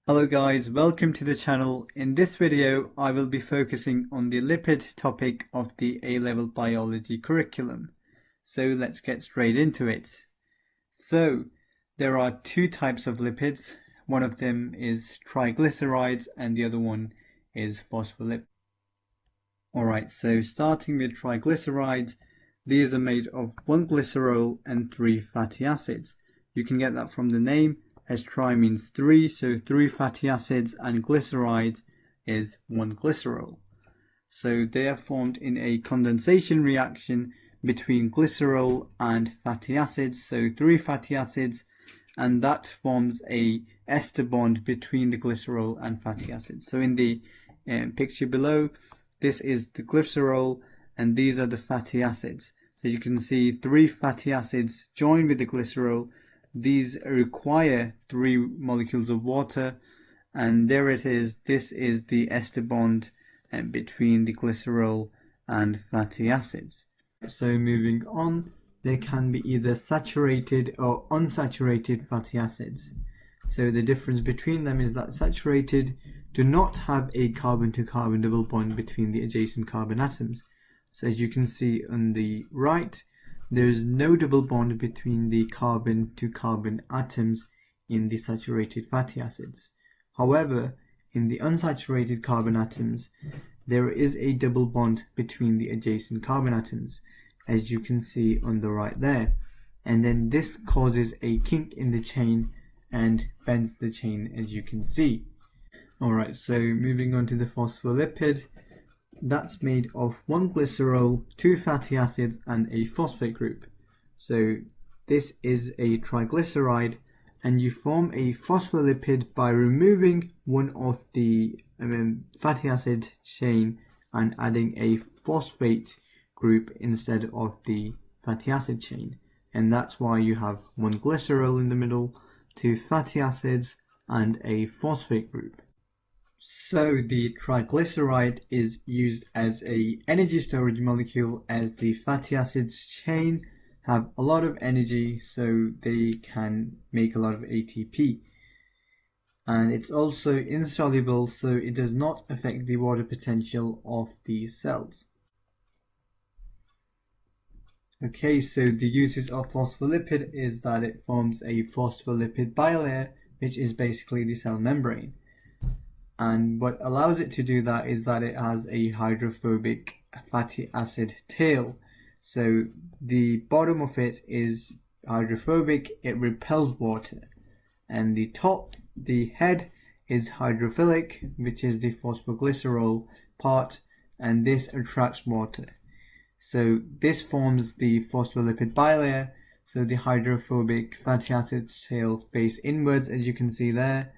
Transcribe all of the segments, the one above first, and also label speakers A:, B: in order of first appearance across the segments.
A: Hello guys, welcome to the channel. In this video, I will be focusing on the lipid topic of the A-level biology curriculum. So let's get straight into it. So there are two types of lipids. One of them is triglycerides and the other one is phospholipids. Alright, so starting with triglycerides, these are made of 1 glycerol and 3 fatty acids. You can get that from the name, as tri means 3, so 3 fatty acids, and glycerides is 1 glycerol. So they are formed in a condensation reaction between glycerol and fatty acids, so 3 fatty acids, and that forms a ester bond between the glycerol and fatty acids. So in the picture below, this is the glycerol and these are the fatty acids. So you can see 3 fatty acids join with the glycerol. These require 3 molecules of water, and there it is. This is the ester bond between the glycerol and fatty acids. So moving on, there can be either saturated or unsaturated fatty acids. So the difference between them is that saturated do not have a carbon-to-carbon double bond between the adjacent carbon atoms. So as you can see on the right, there is no double bond between the carbon-to-carbon atoms in the saturated fatty acids. However, in the unsaturated carbon atoms, there is a double bond between the adjacent carbon atoms, as you can see on the right there. And then this causes a kink in the chain and bends the chain, as you can see. Alright, so moving on to the phospholipid. That's made of 1 glycerol, 2 fatty acids, and a phosphate group. So this is a triglyceride, and you form a phospholipid by removing one of the fatty acid chain and adding a phosphate group instead of the fatty acid chain. And that's why you have 1 glycerol in the middle, 2 fatty acids, and a phosphate group. So the triglyceride is used as a energy storage molecule, as the fatty acids chain have a lot of energy, so they can make a lot of ATP. And it's also insoluble, so it does not affect the water potential of these cells. Okay, so the uses of phospholipid is that it forms a phospholipid bilayer, which is basically the cell membrane. And what allows it to do that is that it has a hydrophobic fatty acid tail. So the bottom of it is hydrophobic, it repels water. And the top, the head, is hydrophilic, which is the phosphoglycerol part, and this attracts water. So this forms the phospholipid bilayer. So the hydrophobic fatty acid tail face inwards, as you can see there,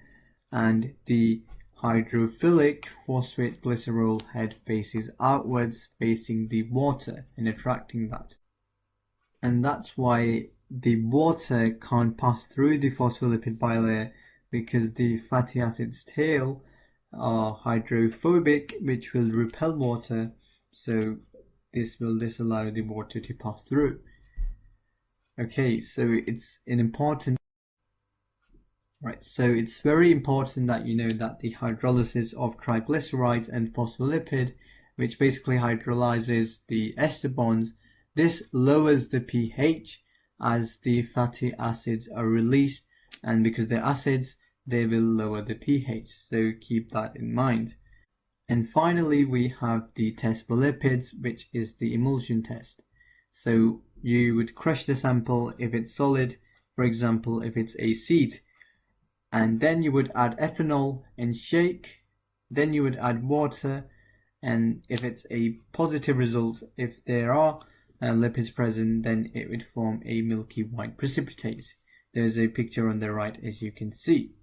A: and the hydrophilic phosphate glycerol head faces outwards, facing the water and attracting that. And that's why the water can't pass through the phospholipid bilayer, because the fatty acid's tail are hydrophobic, which will repel water, so this will disallow the water to pass through. Okay, so it's an important Right, so it's very important that you know that the hydrolysis of triglycerides and phospholipid, which basically hydrolyzes the ester bonds, this lowers the pH as the fatty acids are released, and because they're acids, they will lower the pH, so keep that in mind. And finally, we have the test for lipids, which is the emulsion test. So you would crush the sample if it's solid, for example, if it's a seed, and then you would add ethanol and shake, then you would add water, and if it's a positive result, if there are lipids present, then it would form a milky white precipitate. There's a picture on the right, as you can see.